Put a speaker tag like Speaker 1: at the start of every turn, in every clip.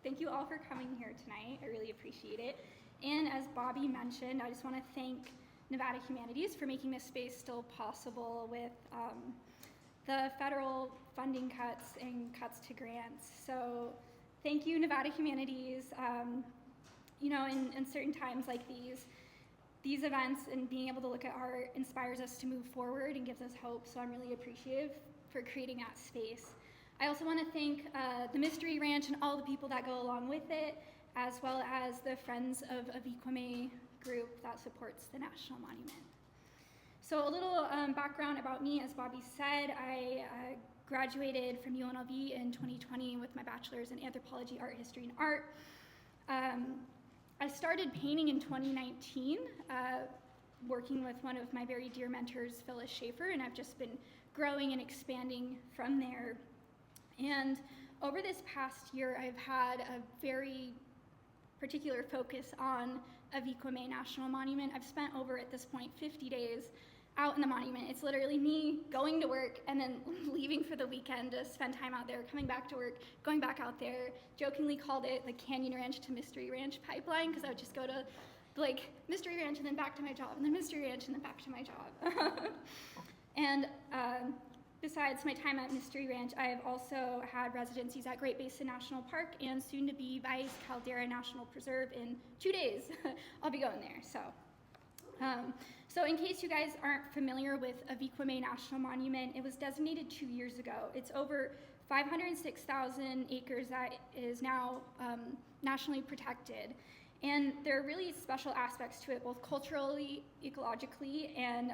Speaker 1: thank you all for coming here tonight. I really appreciate it. And as Bobby mentioned, I just want to thank Nevada Humanities for making this space still possible with the federal funding cuts and cuts to grants. So thank you, Nevada Humanities. In certain times like these events and being able to look at art inspires us to move forward and gives us hope. So I'm really appreciative for creating that space. I also want to thank the Mystery Ranch and all the people that go along with it, as well as the Friends of Avikwame group that supports the National Monument. So a little background about me, as Bobby said, I graduated from UNLV in 2020 with my bachelor's in anthropology, art history, and art. I started painting in 2019, working with one of my very dear mentors, Phyllis Schaefer, and I've just been growing and expanding from there. And over this past year, I've had a very particular focus on Avikwame National Monument. I've spent over, at this point, 50 days out in the monument. It's literally me going to work and then leaving for the weekend to spend time out there, coming back to work, going back out there. Jokingly called it the Canyon Ranch to Mystery Ranch pipeline, because I would just go to like Mystery Ranch and then back to my job, and then Mystery Ranch and then back to my job. And besides my time at Mystery Ranch, I have also had residencies at Great Basin National Park and soon to be Vice Caldera National Preserve in 2 days. I'll be going there. So in case you guys aren't familiar with Avikwame National Monument, it was designated 2 years ago. It's over 506,000 acres that is now nationally protected. And there are really special aspects to it, both culturally, ecologically, and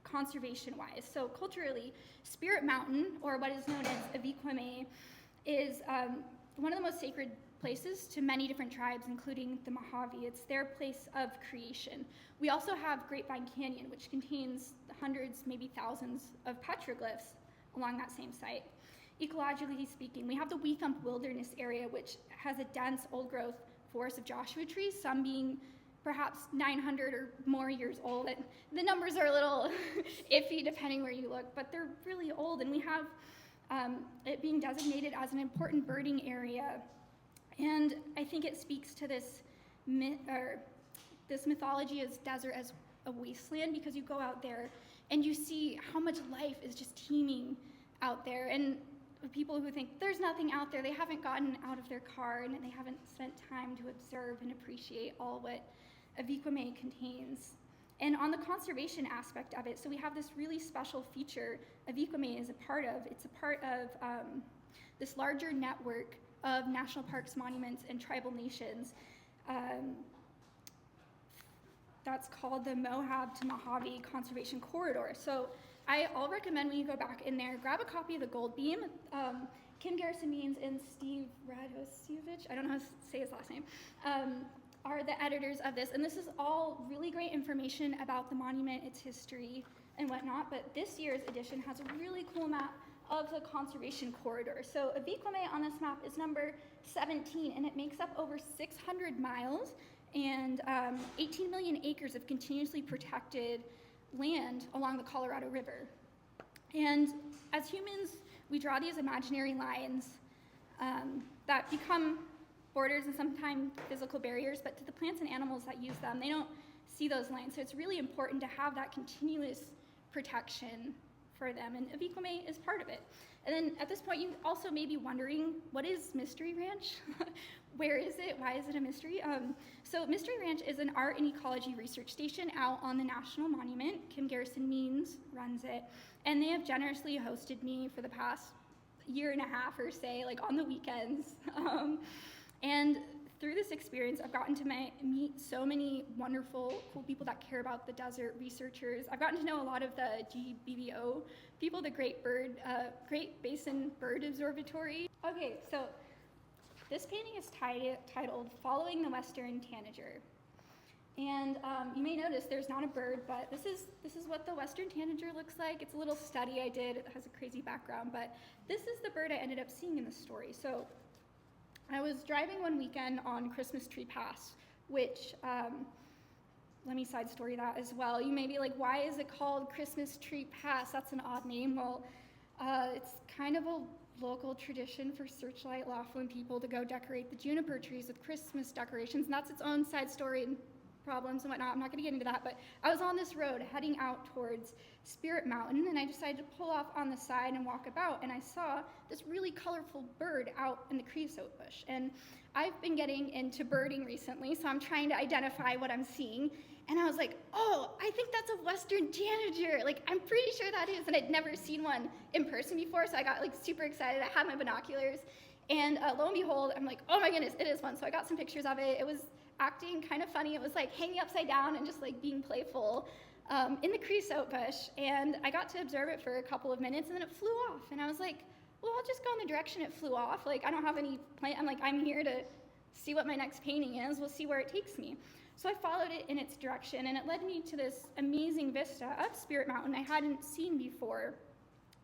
Speaker 1: conservation-wise. So culturally, Spirit Mountain, or what is known as Avikwame, is one of the most sacred places to many different tribes, including the Mojave. It's their place of creation. We also have Grapevine Canyon, which contains hundreds, maybe thousands of petroglyphs along that same site. Ecologically speaking, we have the Weethump Wilderness area, which has a dense old-growth forest of Joshua trees, some being perhaps 900 or more years old. The numbers are a little iffy depending where you look, but they're really old, and we have it being designated as an important birding area. And I think it speaks to this mythology as desert as a wasteland, because you go out there and you see how much life is just teeming out there. And people who think there's nothing out there, they haven't gotten out of their car and they haven't spent time to observe and appreciate all what Avikwame contains. And on the conservation aspect of it, so we have this really special feature Avikwame is a part of. It's a part of this larger network of national parks, monuments, and tribal nations. That's called the Moab to Mojave Conservation Corridor. So I'll recommend when you go back in there, grab a copy of the Gold Beam. Kim Garrison Means and Steve Radosevich, I don't know how to say his last name, are the editors of this. And this is all really great information about the monument, its history, and whatnot. But this year's edition has a really cool map of the conservation corridor. So Avikwame on this map is number 17, and it makes up over 600 miles and 18 million acres of continuously protected land along the Colorado River. And as humans, we draw these imaginary lines that become borders and sometimes physical barriers, but to the plants and animals that use them, they don't see those lines. So it's really important to have that continuous protection for them, and Avikwame is part of it. And then at this point, you also may be wondering, what is Mystery Ranch? Where is it? Why is it a mystery? So Mystery Ranch is an art and ecology research station out on the National Monument. Kim Garrison Means runs it, and they have generously hosted me for the past year and a half or say, like on the weekends. And through this experience, I've gotten to meet so many wonderful, cool people that care about the desert, researchers. I've gotten to know a lot of the GBBO people, the Great Basin Bird Observatory. Okay, so this painting is titled Following the Western Tanager. And you may notice there's not a bird, but this is what the Western Tanager looks like. It's a little study I did. It has a crazy background, but this is the bird I ended up seeing in the story. So I was driving one weekend on Christmas Tree Pass, which, let me side story that as well. You may be like, why is it called Christmas Tree Pass? That's an odd name. Well, it's kind of a local tradition for Searchlight Laughlin people to go decorate the juniper trees with Christmas decorations, and that's its own side story and problems and whatnot. I'm not going to get into that, but I was on this road heading out towards Spirit Mountain, and I decided to pull off on the side and walk about, and I saw this really colorful bird out in the creosote bush. And I've been getting into birding recently, so I'm trying to identify what I'm seeing, and I was like, oh, I think that's a western tanager. Like, I'm pretty sure that is, and I'd never seen one in person before, so I got like super excited. I had my binoculars, and lo and behold, I'm like, oh my goodness, it is one. So I got some pictures of it. It was acting kind of funny. It was like hanging upside down and just like being playful in the creosote bush, and I got to observe it for a couple of minutes, and then it flew off, and I was like, well, I'll just go in the direction it flew off. Like, I don't have any plan. I'm here to see what my next painting is. We'll see where it takes me. So I followed it in its direction, and it led me to this amazing vista of Spirit Mountain I hadn't seen before.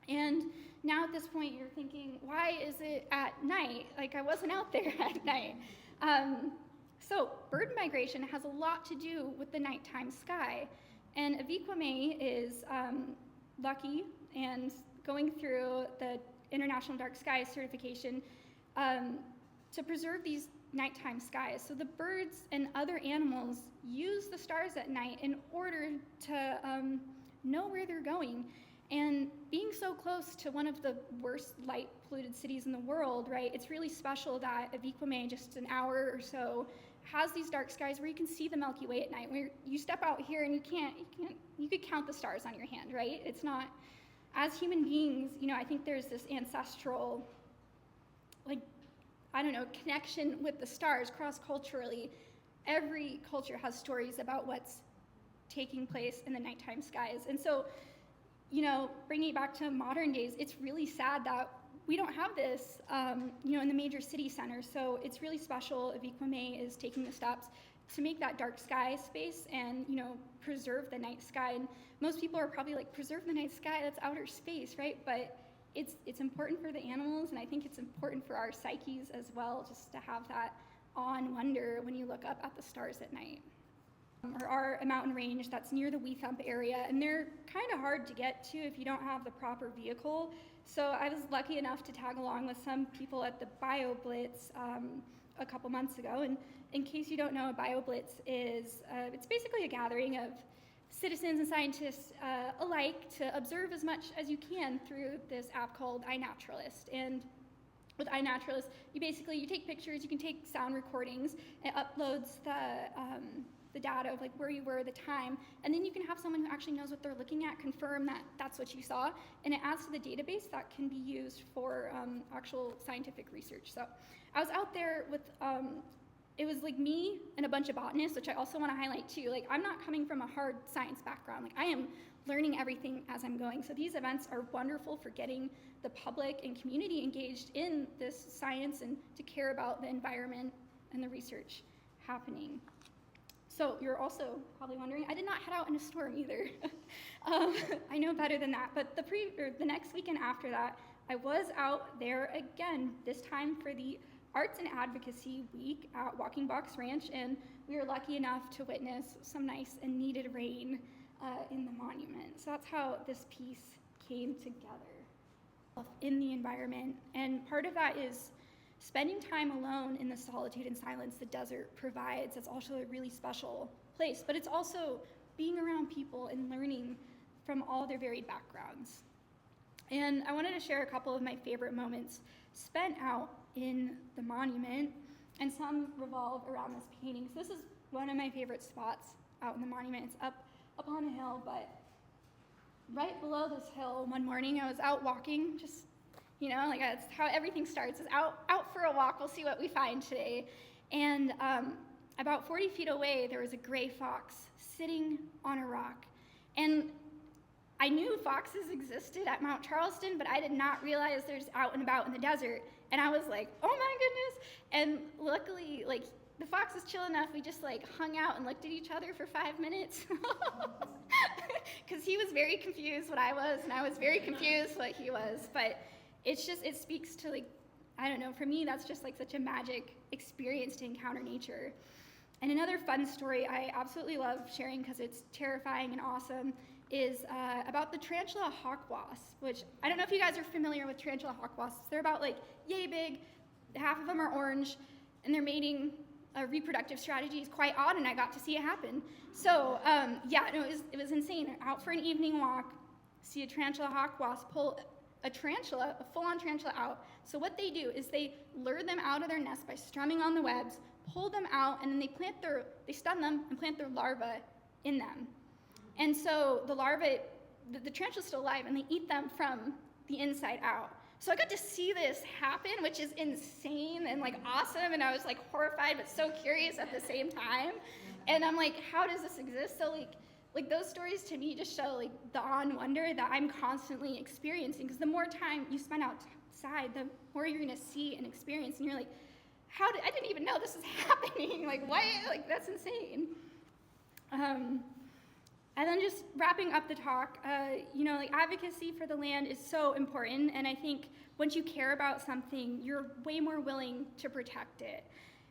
Speaker 1: And now at this point, you're thinking, why is it at night? Like, I wasn't out there at night. So bird migration has a lot to do with the nighttime sky. And Aviquame is lucky and going through the International Dark Skies certification to preserve these nighttime skies. So the birds and other animals use the stars at night in order to know where they're going. And being so close to one of the worst light polluted cities in the world, right, it's really special that Aviquame, just an hour or so, has these dark skies where you can see the Milky Way at night. Where you step out here and you could count the stars on your hand, right? It's not, as human beings, I think there's this ancestral, connection with the stars cross-culturally. Every culture has stories about what's taking place in the nighttime skies. And so, bringing it back to modern days, it's really sad that we don't have this, in the major city centers. So it's really special. Aviquame is taking the steps to make that dark sky space and, preserve the night sky. And most people are probably like, preserve the night sky, that's outer space, right? But it's important for the animals, and I think it's important for our psyches as well, just to have that awe and wonder when you look up at the stars at night. There are a mountain range that's near the Weethump area, and they're kind of hard to get to if you don't have the proper vehicle. So I was lucky enough to tag along with some people at the BioBlitz a couple months ago. And in case you don't know, a BioBlitz is it's basically a gathering of citizens and scientists alike to observe as much as you can through this app called iNaturalist. And with iNaturalist, you take pictures, you can take sound recordings, it uploads the data of like where you were, the time, and then you can have someone who actually knows what they're looking at confirm that that's what you saw, and it adds to the database that can be used for actual scientific research. So I was out there with, it was like me and a bunch of botanists, which I also want to highlight too. Like, I'm not coming from a hard science background. Like, I am learning everything as I'm going. So these events are wonderful for getting the public and community engaged in this science and to care about the environment and the research happening. So you're also probably wondering, I did not head out in a storm either. I know better than that. But the next weekend after that, I was out there again, this time for the Arts and Advocacy Week at Walking Box Ranch, and we were lucky enough to witness some nice and needed rain in the monument. So that's how this piece came together in the environment. And part of that is spending time alone in the solitude and silence the desert provides. It's also a really special place, but it's also being around people and learning from all their varied backgrounds. And I wanted to share a couple of my favorite moments spent out in the monument, and some revolve around this painting. So this is one of my favorite spots out in the monument. It's up on a hill, but right below this hill, one morning I was out walking, just that's how everything starts, is out for a walk. We'll see what we find today. And about 40 feet away, there was a gray fox sitting on a rock. And I knew foxes existed at Mount Charleston, but I did not realize there's out and about in the desert. And I was like, oh my goodness. And luckily, the fox was chill enough, we just hung out and looked at each other for 5 minutes. Because he was very confused what I was, and I was very confused what he was. But it speaks to for me, that's just such a magic experience to encounter nature. And another fun story I absolutely love sharing because it's terrifying and awesome is about the tarantula hawk wasp, which I don't know if you guys are familiar with tarantula hawk wasps. They're about like yay big, half of them are orange, and their mating reproductive strategy is quite odd, and I got to see it happen. So yeah, no, it was insane. Out for an evening walk, see a tarantula hawk wasp pull a full-on tarantula out. So what they do is they lure them out of their nest by strumming on the webs, pull them out, and then they stun them and plant their larvae in them. And so the larvae, the tarantula's still alive, and they eat them from the inside out. So I got to see this happen, which is insane and like awesome, and I was like horrified but so curious at the same time. And I'm like, how does this exist? So like those stories to me just show like the awe and wonder that I'm constantly experiencing, because the more time you spend outside, the more you're gonna see and experience, and you're like, I didn't even know this is happening. Like, what? Like, that's insane. And then just wrapping up the talk, like advocacy for the land is so important, and I think once you care about something, you're way more willing to protect it.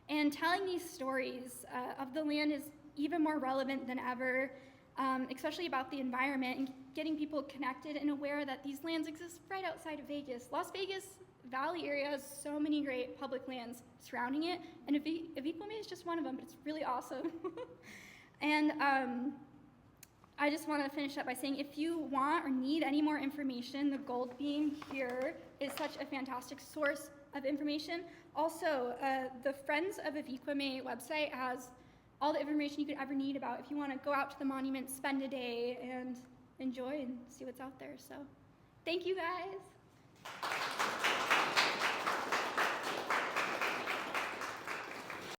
Speaker 1: And telling these stories of the land is even more relevant than ever, especially about the environment, and getting people connected and aware that these lands exist right outside of Vegas. Las Vegas Valley area has so many great public lands surrounding it, and Aviquame is just one of them, but it's really awesome. And I just want to finish up by saying, if you want or need any more information, the Gold Beam here is such a fantastic source of information. Also, the Friends of Aviquame website has all the information you could ever need about if you want to go out to the monument, spend a day, and enjoy and see what's out there. So thank you, guys.